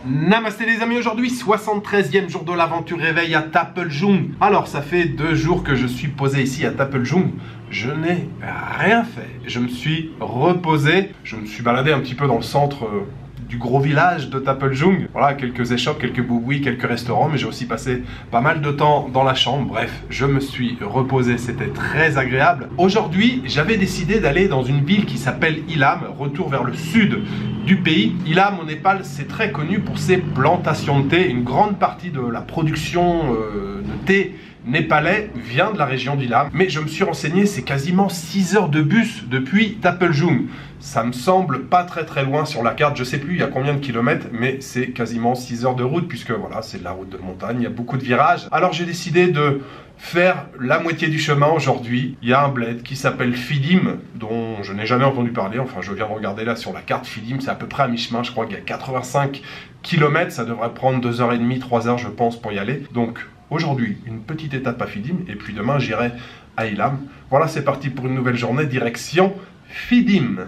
Namasté les amis, aujourd'hui 73e jour de l'aventure réveil à Taplejung. Alors ça fait 2 jours que je suis posé ici à Taplejung. Je n'ai rien fait, je me suis reposé, je me suis baladé un petit peu dans le centre du gros village de Taplejung. Voilà, quelques échoppes, quelques boubouis, quelques restaurants, mais j'ai aussi passé pas mal de temps dans la chambre. Bref, je me suis reposé, c'était très agréable. Aujourd'hui, j'avais décidé d'aller dans une ville qui s'appelle Ilam, retour vers le sud du pays. Ilam au Népal, c'est très connu pour ses plantations de thé. Une grande partie de la production de thé népalais vient de la région d'Ilam. Mais je me suis renseigné, c'est quasiment 6 heures de bus depuis Taplejung. Ça me semble pas très loin sur la carte, je sais plus il y a combien de kilomètres, mais c'est quasiment 6 heures de route, puisque voilà, c'est de la route de montagne, il y a beaucoup de virages. Alors j'ai décidé de faire la moitié du chemin aujourd'hui. Il y a un bled qui s'appelle Fidim, dont je n'ai jamais entendu parler, enfin je viens de regarder là sur la carte. Fidim, c'est à peu près à mi-chemin, je crois qu'il y a 85 km, ça devrait prendre 2h30, 3h je pense pour y aller. Donc aujourd'hui, une petite étape à Fidim, et puis demain j'irai à Ilam. Voilà, c'est parti pour une nouvelle journée, direction Fidim.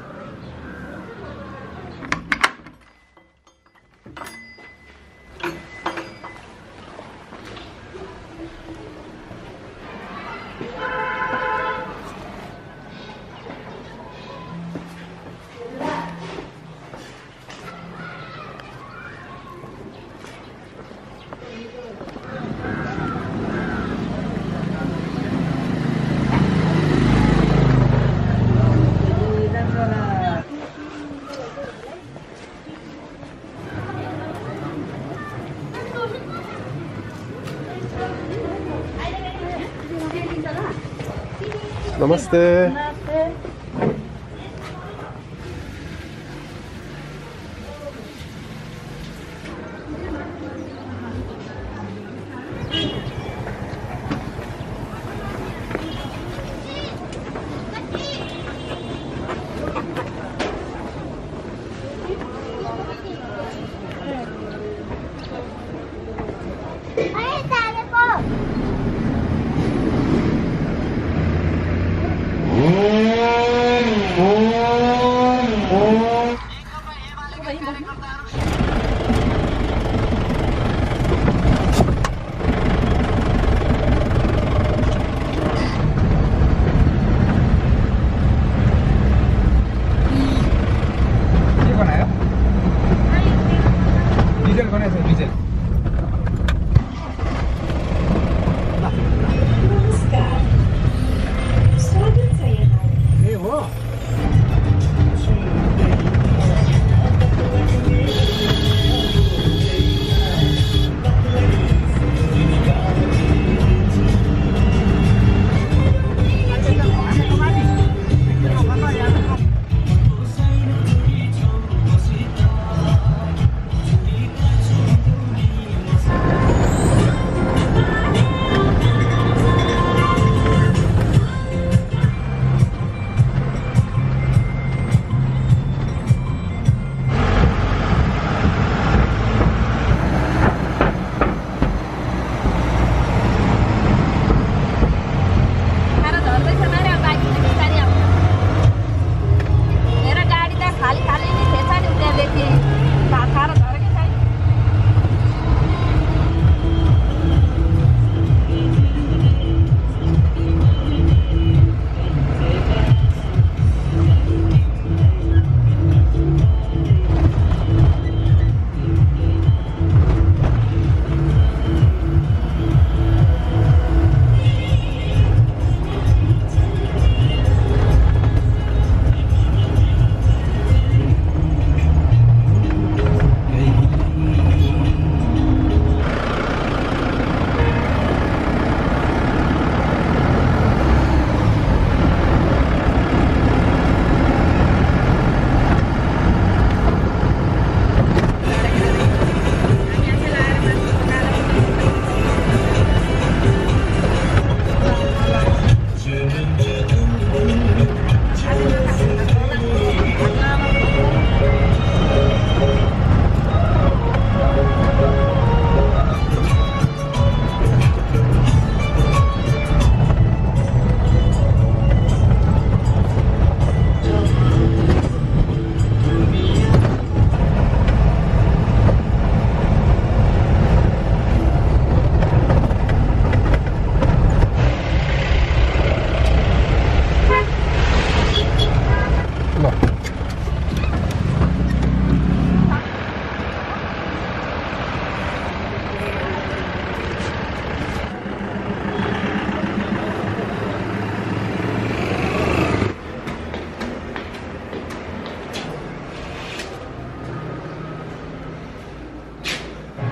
Namaste.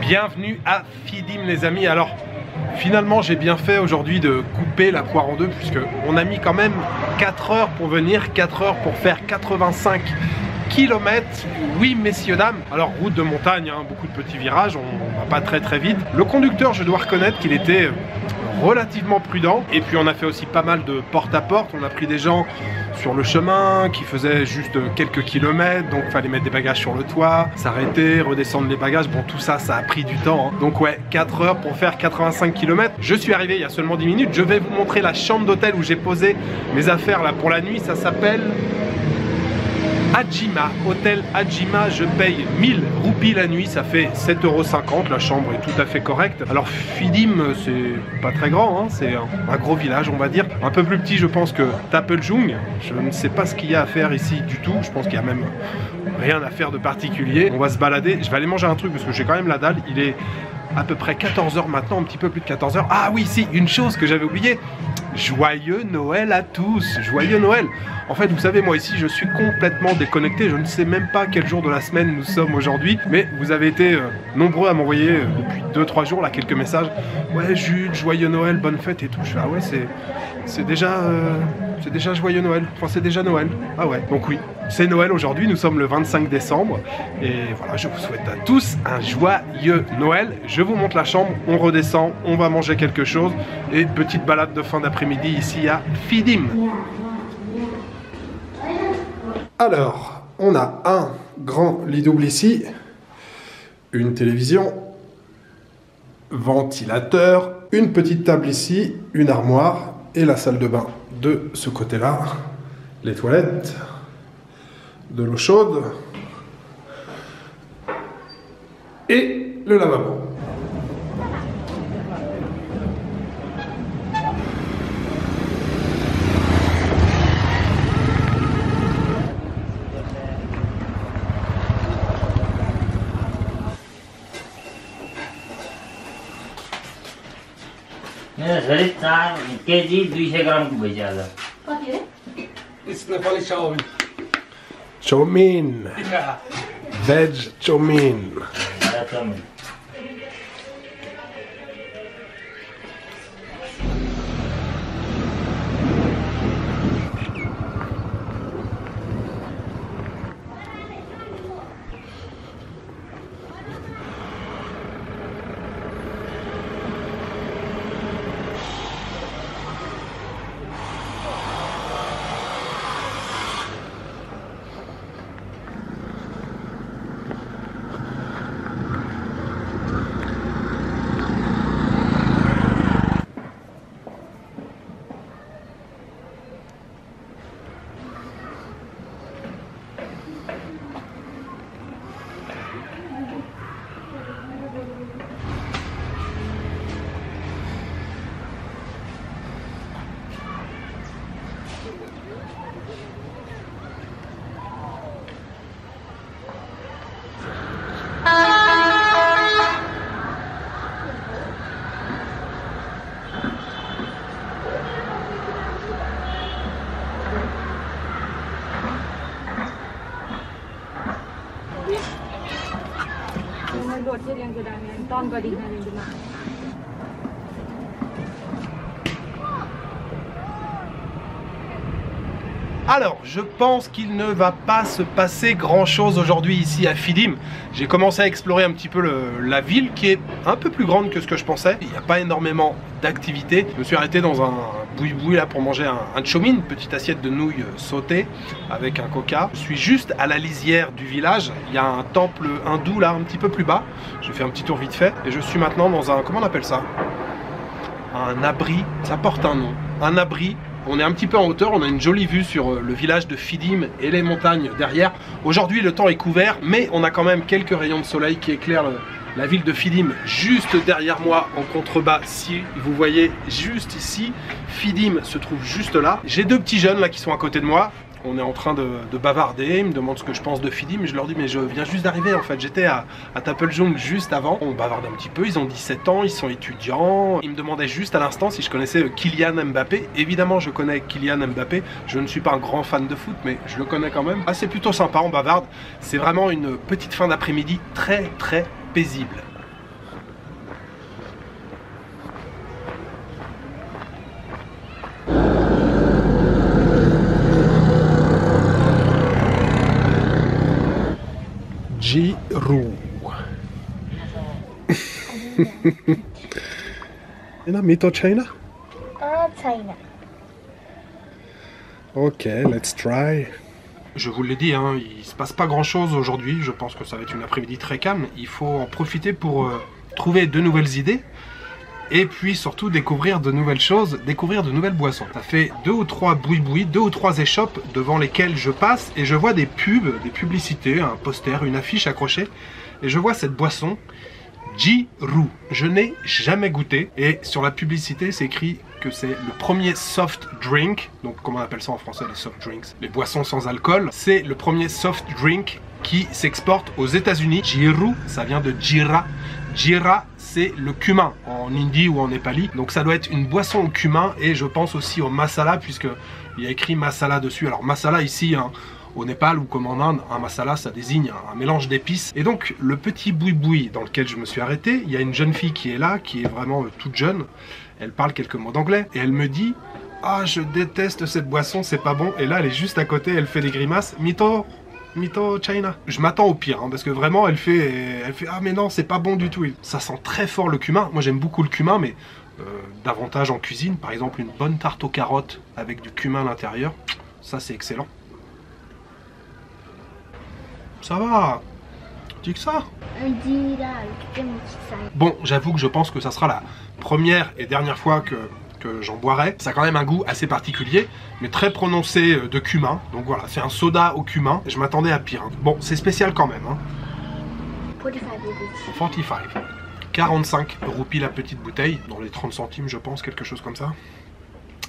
Bienvenue à Fidim les amis. Alors finalement j'ai bien fait aujourd'hui de couper la poire en deux, puisque on a mis quand même 4 heures pour venir, 4 heures pour faire 85 km. Oui messieurs dames. Alors route de montagne, hein, beaucoup de petits virages, on va pas très vite. Le conducteur, je dois reconnaître qu'il était relativement prudent, et puis on a fait aussi pas mal de porte-à-porte. On a pris des gens sur le chemin qui faisaient juste quelques kilomètres, donc il fallait mettre des bagages sur le toit, s'arrêter, redescendre les bagages. Bon, tout ça, ça a pris du temps, hein. Donc ouais, 4 heures pour faire 85 km. Je suis arrivé il y a seulement 10 minutes. Je vais vous montrer la chambre d'hôtel où j'ai posé mes affaires là pour la nuit. Ça s'appelle Ajima, hôtel Ajima. Je paye 1000 roupies la nuit, ça fait 7,50 €. La chambre est tout à fait correcte. Alors Fidim, c'est pas très grand, hein, c'est un gros village on va dire. Un peu plus petit je pense que Taplejung. Je ne sais pas ce qu'il y a à faire ici du tout. Je pense qu'il y a même rien à faire de particulier. On va se balader. Je vais aller manger un truc parce que j'ai quand même la dalle. Il est à peu près 14 h maintenant, un petit peu plus de 14 h. Ah oui, si, une chose que j'avais oublié. Joyeux Noël à tous, joyeux Noël. En fait, vous savez, moi ici, je suis complètement déconnecté. Je ne sais même pas quel jour de la semaine nous sommes aujourd'hui. Mais vous avez été nombreux à m'envoyer depuis 2-3 jours là quelques messages. Ouais, Jules, joyeux Noël, bonne fête et tout. Je fais, ah ouais, c'est déjà joyeux Noël. Enfin, c'est déjà Noël. Ah ouais, donc oui, c'est Noël aujourd'hui. Nous sommes le 25 décembre. Et voilà, je vous souhaite à tous un joyeux Noël. Je vous montre la chambre, on redescend, on va manger quelque chose. Et petite balade de fin d'après-midi ici à Fidim. Alors, on a un grand lit double ici, une télévision, ventilateur, une petite table ici, une armoire et la salle de bain de ce côté-là, les toilettes, de l'eau chaude et le lavabo. शरीर 4 केजी 200 ग्राम को भेजा था। इसमें वाली chowmein Chomin, veg chomin. Alors, je pense qu'il ne va pas se passer grand chose aujourd'hui ici à Fidim. J'ai commencé à explorer un petit peu la ville qui est un peu plus grande que ce que je pensais. Il n'y a pas énormément d'activités. Je me suis arrêté dans un boui-boui là pour manger un chomin, une petite assiette de nouilles sautées avec un coca. Je suis juste à la lisière du village. Il y a un temple hindou là un petit peu plus bas. J'ai fait un petit tour vite fait et je suis maintenant dans un, comment on appelle ça? Un abri, ça porte un nom. Un abri. On est un petit peu en hauteur, on a une jolie vue sur le village de Fidim et les montagnes derrière. Aujourd'hui le temps est couvert, mais on a quand même quelques rayons de soleil qui éclairent la ville de Fidim juste derrière moi en contrebas. Si vous voyez juste ici, Fidim se trouve juste là. J'ai deux petits jeunes là qui sont à côté de moi. On est en train de bavarder, ils me demandent ce que je pense de Fidim. Je leur dis mais je viens juste d'arriver en fait, j'étais à Taplejung juste avant. On bavarde un petit peu, ils ont 17 ans, ils sont étudiants. Ils me demandaient juste à l'instant si je connaissais Kylian Mbappé. Évidemment je connais Kylian Mbappé, je ne suis pas un grand fan de foot mais je le connais quand même. Ah, c'est plutôt sympa, on bavarde. C'est vraiment une petite fin d'après-midi très paisible. Jiru. Mito China? China. Ok, let's try. Je vous l'ai dit, hein, il se passe pas grand chose aujourd'hui. Je pense que ça va être une après-midi très calme. Il faut en profiter pour trouver de nouvelles idées. Et puis surtout découvrir de nouvelles choses, découvrir de nouvelles boissons. Ça fait 2 ou 3 boui-boui, 2 ou 3 échoppes devant lesquelles je passe et je vois des pubs, des publicités, un poster, une affiche accrochée. Et je vois cette boisson, Jiru. Je n'ai jamais goûté. Et sur la publicité, c'est écrit que c'est le premier soft drink. Donc comment on appelle ça en français, les soft drinks? Les boissons sans alcool. C'est le premier soft drink qui s'exporte aux États-Unis. Jiru, ça vient de Jira. Jira, c'est le cumin en hindi ou en népali. Donc ça doit être une boisson au cumin et je pense aussi au masala puisque il y a écrit masala dessus. Alors masala ici, hein, au Népal ou comme en Inde, un masala ça désigne un mélange d'épices. Et donc le petit boui-boui dans lequel je me suis arrêté, il y a une jeune fille qui est là, qui est vraiment toute jeune. Elle parle quelques mots d'anglais et elle me dit « Ah, je déteste cette boisson, c'est pas bon. » Et là elle est juste à côté, elle fait des grimaces. Mito China. Je m'attends au pire, hein, parce que vraiment, elle fait ah mais non, c'est pas bon du tout. Ça sent très fort le cumin. Moi, j'aime beaucoup le cumin, mais davantage en cuisine. Par exemple, une bonne tarte aux carottes avec du cumin à l'intérieur. Ça, c'est excellent. Ça va. Dis que ça. Bon, j'avoue que je pense que ça sera la première et dernière fois que j'en boirai. Ça a quand même un goût assez particulier, mais très prononcé de cumin. Donc voilà, c'est un soda au cumin. Je m'attendais à pire. Bon, c'est spécial quand même. Hein. 45. 45 roupies la petite bouteille, dans les 30 centimes je pense, quelque chose comme ça.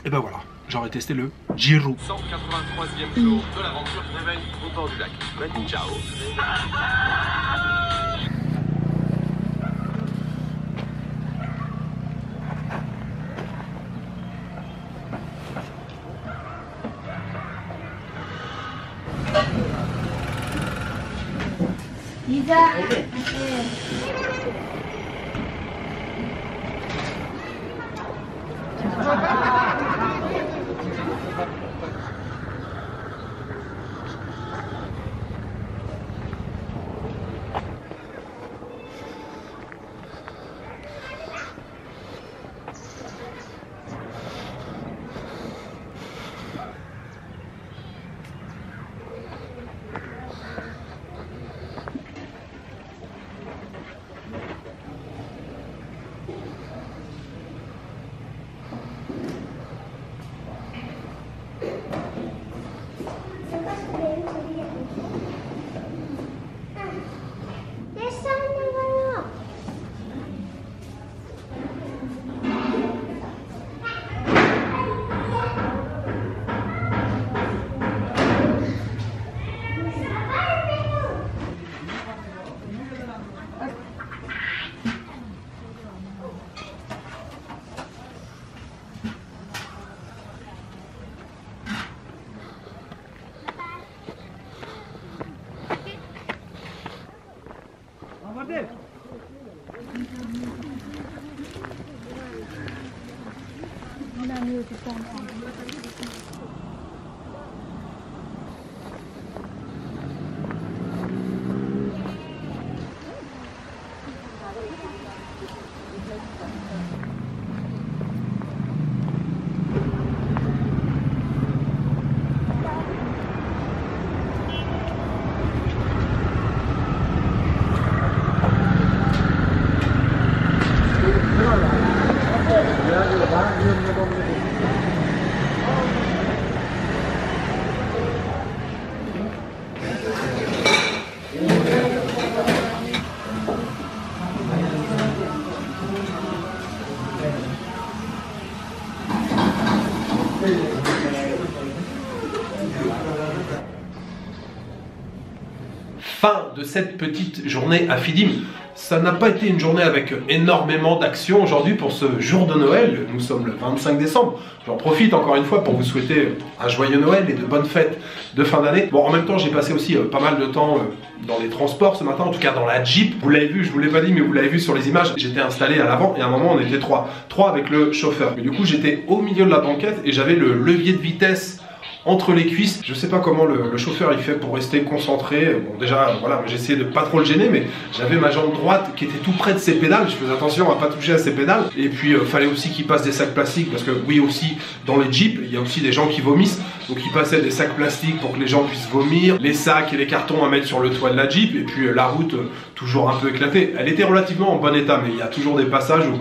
Et ben voilà, j'aurais testé le Jiru. 183e jour de l'aventure réveil au bord du lac. Ciao. Fin de cette petite journée à Fidim. Ça n'a pas été une journée avec énormément d'action aujourd'hui pour ce jour de Noël. Nous sommes le 25 décembre. J'en profite encore une fois pour vous souhaiter un joyeux Noël et de bonnes fêtes de fin d'année. Bon, en même temps, j'ai passé aussi pas mal de temps dans les transports ce matin, en tout cas dans la Jeep. Vous l'avez vu, je vous l'ai pas dit, mais vous l'avez vu sur les images. J'étais installé à l'avant et à un moment, on était trois avec le chauffeur. Mais du coup, j'étais au milieu de la banquette et j'avais le levier de vitesse entre les cuisses. Je sais pas comment le chauffeur il fait pour rester concentré. Bon déjà voilà, j'ai essayé de pas trop le gêner, mais j'avais ma jambe droite qui était tout près de ses pédales. Je faisais attention à pas toucher à ses pédales. Et puis fallait aussi qu'il passe des sacs plastiques parce que oui aussi dans les jeeps il y a aussi des gens qui vomissent. Donc il passait des sacs plastiques pour que les gens puissent vomir, les sacs et les cartons à mettre sur le toit de la Jeep, et puis la route toujours un peu éclatée. Elle était relativement en bon état, mais il y a toujours des passages où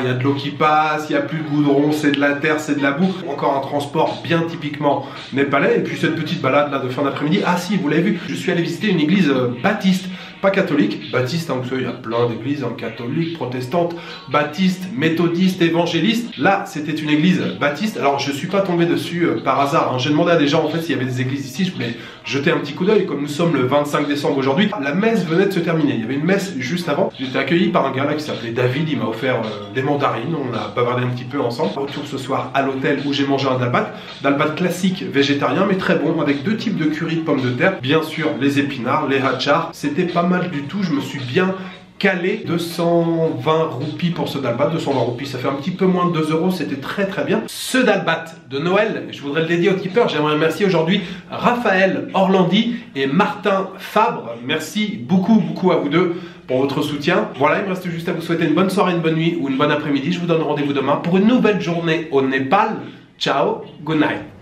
il y a de l'eau qui passe, il n'y a plus de goudron, c'est de la terre, c'est de la boue. Encore un transport bien typiquement népalais. Et puis cette petite balade là de fin d'après-midi, ah si, vous l'avez vu, je suis allé visiter une église baptiste. Pas catholique, baptiste, hein, vous savez, il y a plein d'églises hein, catholiques, protestantes, baptistes, méthodistes, évangélistes. Là, c'était une église baptiste. Alors, je ne suis pas tombé dessus par hasard. Hein. J'ai demandé à des gens, en fait, s'il y avait des églises ici. Je voulais jeter un petit coup d'œil. Comme nous sommes le 25 décembre aujourd'hui, la messe venait de se terminer. Il y avait une messe juste avant. J'étais accueilli par un gars là qui s'appelait David. Il m'a offert des mandarines. On a bavardé un petit peu ensemble. Retour ce soir à l'hôtel où j'ai mangé un dalbat. Dalbat classique végétarien, mais très bon, avec deux types de curry de pommes de terre. Bien sûr, les épinards, les hachars. C'était pas mal du tout, je me suis bien calé. 220 roupies pour ce dalbat, 220 roupies, ça fait un petit peu moins de 2 euros, c'était très très bien. Ce dalbat de Noël, je voudrais le dédier aux tipeurs. J'aimerais remercier aujourd'hui Raphaël Orlandi et Martin Fabre. Merci beaucoup à vous deux pour votre soutien. Voilà, il me reste juste à vous souhaiter une bonne soirée, une bonne nuit ou une bonne après-midi. Je vous donne rendez-vous demain pour une nouvelle journée au Népal. Ciao, good night.